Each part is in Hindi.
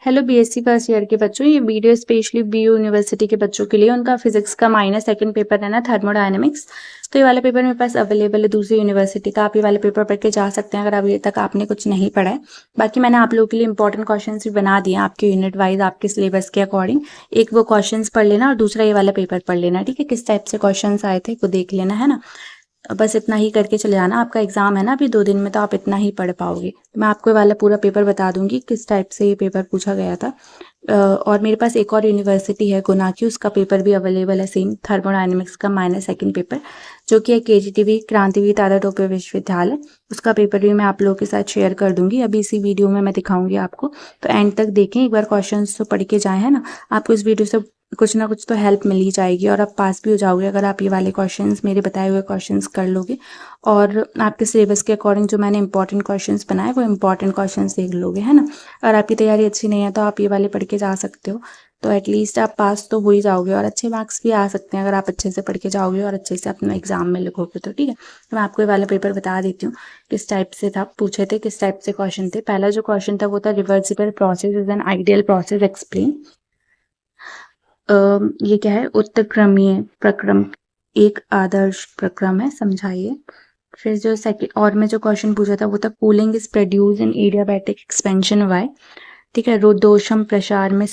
हेलो बीएससी फर्स्ट ईयर के बच्चों, ये वीडियो स्पेशली बीयू यूनिवर्सिटी के बच्चों के लिए उनका फिजिक्स का माइनर सेकंड पेपर है ना, थर्मोडायनेमिक्स। तो ये वाला पेपर मेरे पास अवेलेबल है दूसरी यूनिवर्सिटी का। आप ये वाले पेपर पढ़ के जा सकते हैं अगर अभी तक आपने कुछ नहीं पढ़ा है। बाकी मैंने आप लोगों के लिए इंपॉर्टेंट क्वेश्चंस भी बना दिए आपके यूनिट वाइज, आपके सिलेबस के अकॉर्डिंग। एक वो क्वेश्चंस पढ़ लेना और दूसरा ये वाला पेपर पढ़ लेना, ठीक है। किस टाइप से क्वेश्चंस आए थे वो देख लेना, है ना। बस इतना ही करके चले जाना। आपका एग्जाम है ना अभी 2 दिन में, तो आप इतना ही पढ़ पाओगे। मैं आपको ये वाला पूरा पेपर बता दूंगी किस टाइप से ये पेपर पूछा गया था। और मेरे पास एक और यूनिवर्सिटी है गुना की, उसका पेपर भी अवेलेबल है सेम, थर्मोडायनेमिक्स का माइनर सेकंड पेपर, जो कि है केजीटीवी क्रांतिवीर तारा टोपे विश्वविद्यालय। उसका पेपर भी मैं आप लोगों के साथ शेयर कर दूंगी, अभी इसी वीडियो में मैं दिखाऊंगी आपको। तो एंड तक देखें, एक बार क्वेश्चन तो पढ़ के जाए, है ना। आपको इस वीडियो से कुछ ना कुछ तो हेल्प मिल ही जाएगी और आप पास भी हो जाओगे अगर आप ये वाले क्वेश्चंस, मेरे बताए हुए क्वेश्चंस कर लोगे। और आपके सिलेबस के अकॉर्डिंग जो मैंने इंपॉर्टेंट क्वेश्चंस बनाए वो इंपॉर्टेंट क्वेश्चंस देख लोगे, है ना। अगर आपकी तैयारी अच्छी नहीं है तो आप ये वाले पढ़ के जा सकते हो, तो एटलीस्ट आप पास तो हो ही जाओगे और अच्छे मार्क्स भी आ सकते हैं अगर आप अच्छे से पढ़ के जाओगे और अच्छे से अपना एग्जाम में लिखोगे तो, ठीक है। तो मैं आपको ये वाला पेपर बता देती हूँ किस टाइप से था, पूछे थे किस टाइप से क्वेश्चन थे। पहला जो क्वेश्चन था वो था reversible process is an ideal process explain. ये क्या है, उत्क्रमणीय प्रक्रम एक आदर्श प्रक्रम है, समझाइए। फिर जो सेकंड और में जो क्वेश्चन पूछा था वो था cooling is produce in adiabatic expansion why, ठीक है। रुद्धोष्म प्रसार में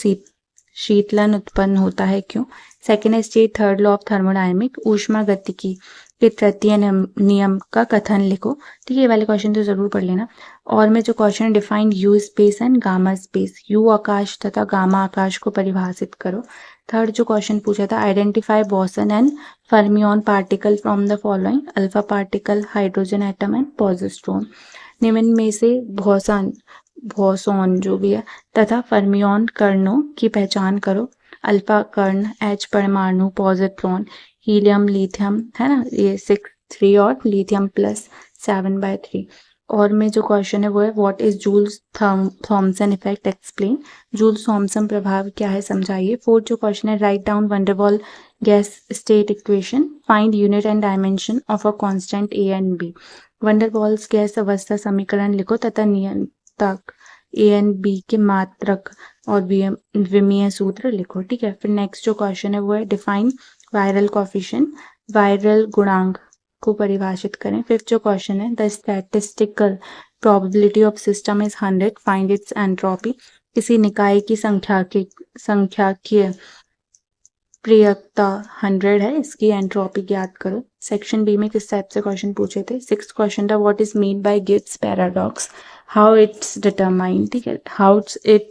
शीतलन उत्पन्न होता है क्यों। Second state third law of thermodynamic ऊष्मा गतिकी के तृतीय नियम का कथन लिखो, ठीक है। ये वाले क्वेश्चन तो जरूर पढ़ लेना। और में जो question defined u space and gamma space, u आकाश तथा गामा आकाश को परिभाषित करो। थर्ड जो क्वेश्चन पूछा था identify boson and fermion particle from the following, alpha particle, hydrogen atom and positron. निम्न में से बोसॉन जो भी है तथा फर्मियन कणों की पहचान करो। अल्फा कर्ण, एच परमाणु, पॉजिट्रॉन, हीलियम, लिथियम, है ना, ये 6 3 और लिथियम +7/3। और में जो क्वेश्चन है वो है what is Joule's Thomson effect explain, Joule's Thomson प्रभाव क्या है, समझाइए। फोर्थ जो क्वेश्चन है write down van der Waal gas state equation, find unit and dimension of a constant A and B. Van der Waals gas अवस्था समीकरण लिखो तथा नियंत्रक ए एंड बी के मात्रक और विमीय सूत्र लिखो, ठीक है। फिर नेक्स्ट जो क्वेश्चन है वो है डिफाइन वायरल कोफिशिएंट, वायरल गुणांक को परिभाषित करें। फिफ्थ जो क्वेश्चन है the statistical probability of system is 100, find its entropy. किसी निकाय की संख्याकीय प्रियकता 100 है, इसकी एंट्रोपी ज्ञात करो। सेक्शन बी में किस टाइप से क्वेश्चन पूछे थे। सिक्स्थ क्वेश्चन था what is mean bye Gibbs paradox, how it's determined, ठीक है, हाउ इट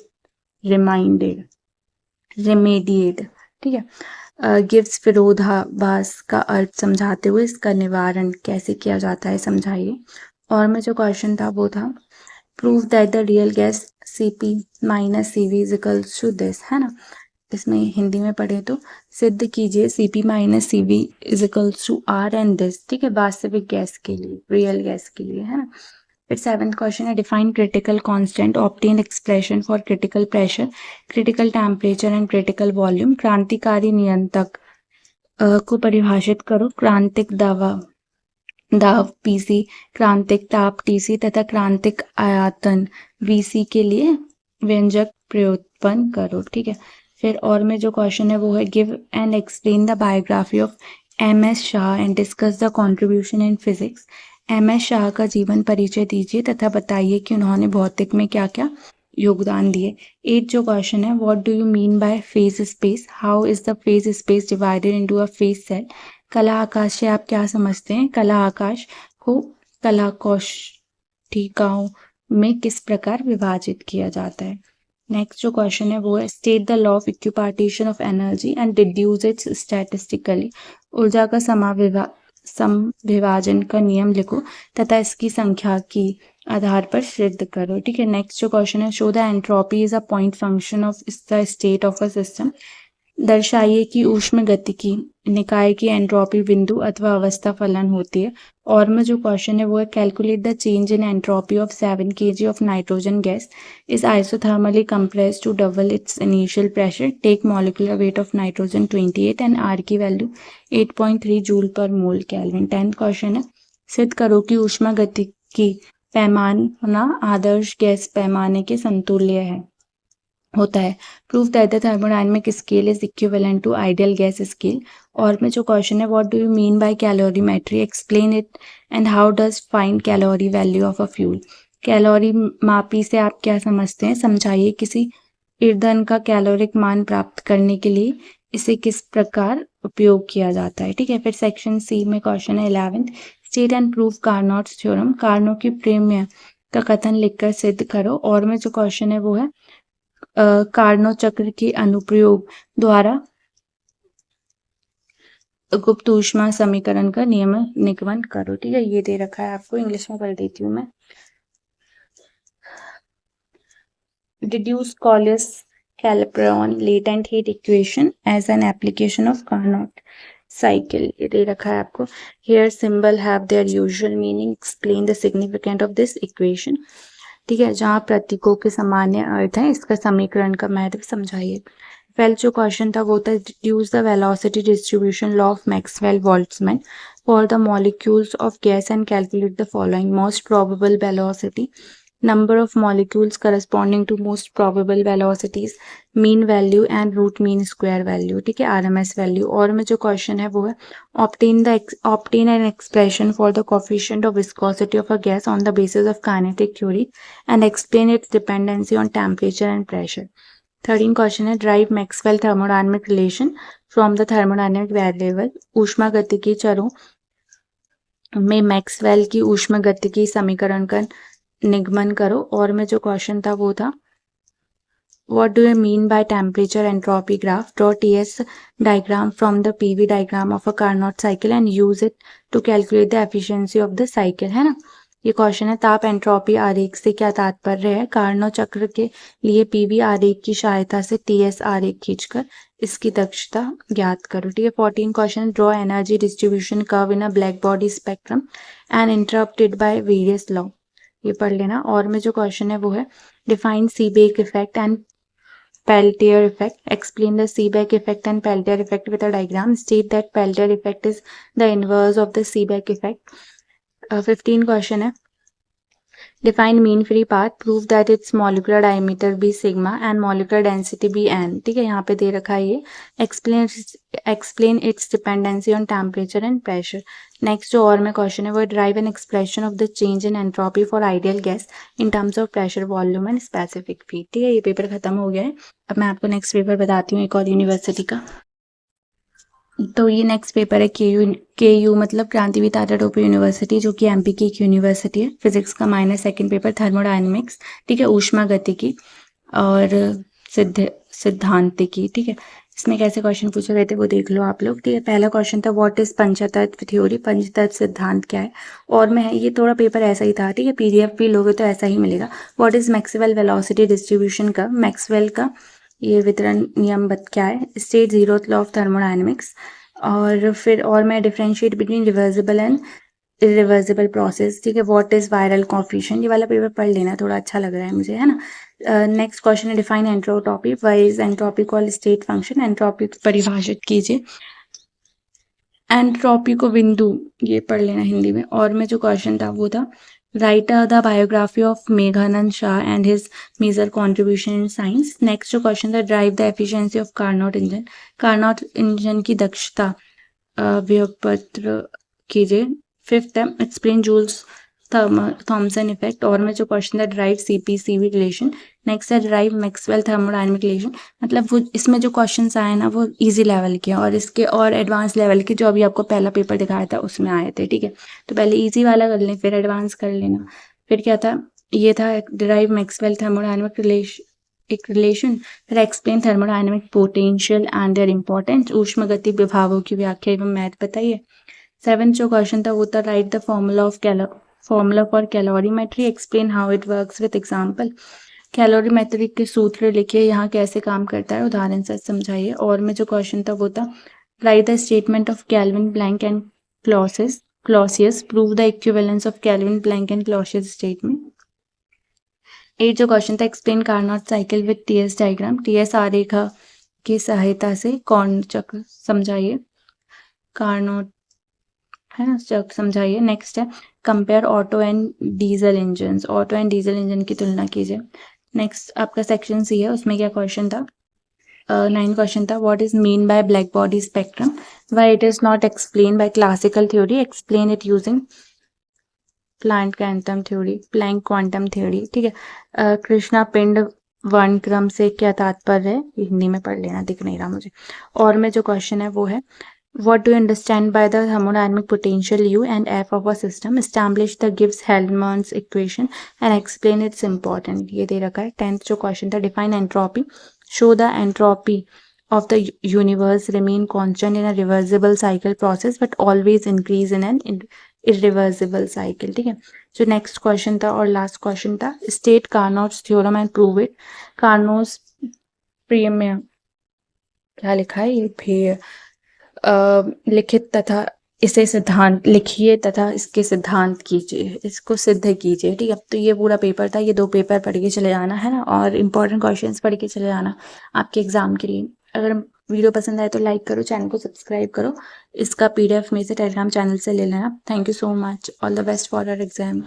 रेमेडिएट, ठीक है। गिब्स विरोधाभास का अर्थ समझाते हुए इसका निवारण कैसे किया जाता है, समझाइए। और में जो क्वेश्चन था वो था prove that the real gas Cp - Cv is equals to this, है ना। इसमें हिंदी में पढ़े तो सिद्ध कीजिए Cp - Cv is equals to R and this, ठीक है, वास्तविक गैस के लिए, रियल गैस के लिए, है ना। फिर सेवेंथ क्वेश्चन है define critical constant, obtain expression for critical pressure, critical temperature and critical volume. क्रांतिकारी नियंत्रक को परिभाषित करो, क्रांतिक दाब Pc, क्रांतिक ताप Tc तथा क्रांतिक आयतन Vc के लिए व्यंजक प्रयोत्पन्न करो, ठीक है। फिर और में जो क्वेश्चन है वो है give and explain the biography of MS Shah and discuss the contribution in physics. MS Shah का जीवन परिचय दीजिए तथा बताइए कि उन्होंने भौतिक में क्या क्या योगदान दिए। 8 जो क्वेश्चन है what do you mean by phase space, how is the phase space divided into a phase cell. कला आकाश से आप क्या समझते हैं, कला आकाश को कला कोशिकाओं में किस प्रकार विभाजित किया जाता है। नेक्स्ट जो क्वेश्चन है वो है state the law of equipartition of energy and deduce it's statistically, ऊर्जा का समविभाजन का नियम लिखो तथा इसकी संख्या की आधार पर सिद्ध करो, ठीक है। नेक्स्ट जो क्वेश्चन है show the entropy is a point function of the state of a system, दर्शाइए कि ऊष्म गतिकी निकाय की एंट्रोपी बिंदु अथवा अवस्था फलन होती है। और में जो क्वेश्चन है वो है calculate the change in entropy of 7 kg of nitrogen gas is isothermally compressed to double its initial pressure, take molecular weight of nitrogen 28 and R की value 8.3 joule per mole kelvin. 10th question है सिद्ध करो कि ऊष्मा गतिकी पैमाना आदर्श गैस पैमाने के समतुल्य है। होता है। Prove that the thermodynamic scale is equivalent to ideal gas scale. और में जो क्वेश्चन है, what do you mean by calorimetry, explain it and how does find calorie value of a fuel. Calorie मापी से आप क्या समझते हैं, समझाइए। किसी ईंधन का कैलोरिक मान प्राप्त करने के लिए इसे किस प्रकार उपयोग किया जाता है। ठीक है, फिर सेक्शन सी में क्वेश्चन है 11th, state and prove Carnot's theorem. Carnot की प्रमेय का कथन लिखकर सिद्ध करो। और में जो क्वेश्चन है वो है कार्नो चक्र के अनुप्रयोग द्वारा गुप्त ऊष्मा समीकरण का निगमन करो। ठीक है, ये दे रखा है आपको, इंग्लिश में कर देती हूँ मैं। Deduce Clausius Clapeyron latent heat equation as an application of Carnot cycle, ये दे रखा है आपको। Here symbol have their usual meaning, explain the significant of this equation. ठीक है, जहाँ प्रतीकों के सामान्य अर्थ है, इसका समीकरण का महत्व समझाइए। वेल जो क्वेश्चन था वो था, deduce the velocity distribution law of Maxwell Boltzmann for the molecules of gas and calculate the following. Most probable velocity, number of molecules corresponding to most probable velocities, mean value and root mean square value। ठीक है, RMS value। और में जो क्वेश्चन है वो है, obtain an expression for the coefficient of viscosity of a gas on the basis of kinetic theory and explain its dependency on temperature and pressure। 13 question है, drive Maxwell thermodynamic relation from the thermodynamic variable. ऊष्मागतिकी चरों में मैक्सवेल की ऊष्मागतिकी समीकरण का निगमन करो। और में जो क्वेश्चन था वो था, what do you mean by temperature entropy graph, draw TS diagram from the PV diagram of a Carnot cycle and use it to calculate the efficiency of the cycle, है ना। ये क्वेश्चन है, ताप एंट्रोपी आरेख से क्या तात्पर्य है। कार्नो चक्र के लिए पीवी आरेख की सहायता से टीएस आरेख खींचकर इसकी दक्षता ज्ञात करो। ठीक है, 14 question, draw energy distribution curve in a black body spectrum and interrupted by various law, ये पढ़ लेना। और में जो क्वेश्चन है वो है, define Seebeck effect and Peltier effect, explain the Seebeck effect and Peltier effect with a diagram, state that Peltier effect is the inverse of the Seebeck effect. 15 question है, define mean free path, prove that its molecular diameter be sigma and molecular density be n. ठीक है, यहाँ पे दे रखा है ये, explain its dependency on temperature and pressure. Next जो और में क्वेश्चन है वो, drive an expression of the change in entropy for ideal gas in terms of pressure, volume and specific feed. ठीक है, ये पेपर खत्म हो गया है। अब मैं आपको नेक्स्ट पेपर बताती हूँ एक और यूनिवर्सिटी का। तो ये नेक्स्ट पेपर है के यू मतलब क्रांतिवीर टाटा टोपी यूनिवर्सिटी, जो कि एमपी की एक यूनिवर्सिटी है। फिजिक्स का माइनस सेकंड पेपर, थर्मोडायनेमिक्स। ठीक है, ऊष्मागतिकी और सिद्धांतिकी। ठीक है, इसमें कैसे क्वेश्चन पूछे गए थे वो देख लो आप लोग। ठीक है, पहला क्वेश्चन था, व्हाट इज पंचतत्व थ्योरी, पंचतत्व सिद्धांत क्या है। और में ये थोड़ा पेपर ऐसा ही था। ठीक है, पीडीएफ भी लोगे तो ऐसा ही मिलेगा। What is Maxwell velocity distribution का, मैक्सवेल का ये वितरण नियम क्या है, state zeroth law of thermodynamics. और फिर और मैं differentiate between reversible and irreversible process. ठीक है, व्हाट इज वायरल कोफिशिएंट, ये वाला पेपर पढ़ लेना, थोड़ा अच्छा लग रहा है मुझे, है ना। नेक्स्ट क्वेश्चन है, define entropy, why is entropy called state function, entropy परिभाषित कीजिए। एंट्रोपी को बिंदु, ये पढ़ लेना हिंदी में। और में जो क्वेश्चन था वो था, write the biography of Meghnad Saha and his major contribution in science. Next जो क्वेश्चन था, derive the efficiency of Carnot engine, Carnot engine की दक्षता व्युत्पन्न कीजिए। फिफ्थ है, एक्सप्लेन जूल्स थॉमसन इफेक्ट। और में जो क्वेश्चन था, ड्राइव सीपी-सीवी रिलेशन। नेक्स्ट है, ड्राइव मैक्सवेल थर्मोडायनेमिक रिलेशन। मतलब वो इसमें जो क्वेश्चन आए ना वो इजी लेवल के, और इसके और एडवांस लेवल के जो अभी आपको पहला पेपर दिखाया था उसमें आए थे। ठीक है, तो पहले इजी वाला कर लें फिर एडवांस कर लेना। फिर क्या था, ये था ड्राइव मैक्सवेल थर्मोडायनेमिक रिलेशन। फिर explain thermodynamic potential and their importance, ऊष्मागतिक विभागों की व्याख्या एवं महत्व बताइए। 7th जो क्वेश्चन था वो था, write the formula for calorimetry, explain how it works with example. Calorimetry के सूत्र लिखिए, यहाँ कैसे काम करता है, उदाहरण से समझाइए। और में जो क्वेश्चन था वो था, write the statement of Kelvin Planck and Clausius, prove the equivalence of Kelvin Planck and Clausius statement. 8 जो क्वेश्चन था, explain Carnot cycle with TS diagram, TS आरेखा की सहायता से कौन चक्र समझाइए, कार्नोट है ना चक्र समझाइए। नेक्स्ट है, compare auto and diesel engine, auto and diesel engine की तुलना कीजिए। नेक्स्ट आपका सेक्शन सी है, उसमें क्या क्वेश्चन था? 9 क्वेश्चन था. What is mean by black body spectrum, why it is not explain by classical theory, explain it using Planck quantum theory, Planck quantum theory. ठीक है. कृष्णा पिंड वर्णक्रम से क्या तात्पर्य है, हिंदी में पढ़ लेना, दिख नहीं रहा मुझे. और में जो क्वेश्चन है वो है what do you understand by the thermodynamic potential U and F of a system, establish the Gibbs-Helmholtz equation and explain its importance. ये दे रखा है. 10th जो क्वेश्चन था, define entropy, show the entropy of the universe remain constant in a reversible cycle process but always increase in an irreversible cycle. ठीक है. जो नेक्स्ट क्वेश्चन था और लास्ट क्वेश्चन था, state Carnot's theorem and prove it. Carnot's प्रमेय, क्या लिखा है ये भी, लिखित तथा इसे सिद्धांत लिखिए तथा इसके सिद्धांत कीजिए, इसको सिद्ध कीजिए. ठीक है. तो ये पूरा पेपर था. ये 2 पेपर पढ़ के चले जाना है ना, और इम्पोर्टेंट क्वेश्चंस पढ़ के चले जाना आपके एग्जाम के लिए. अगर वीडियो पसंद आए तो लाइक करो, चैनल को सब्सक्राइब करो. इसका PDF में से टेलीग्राम चैनल से ले लेना. Thank you so much. All the best for our exam.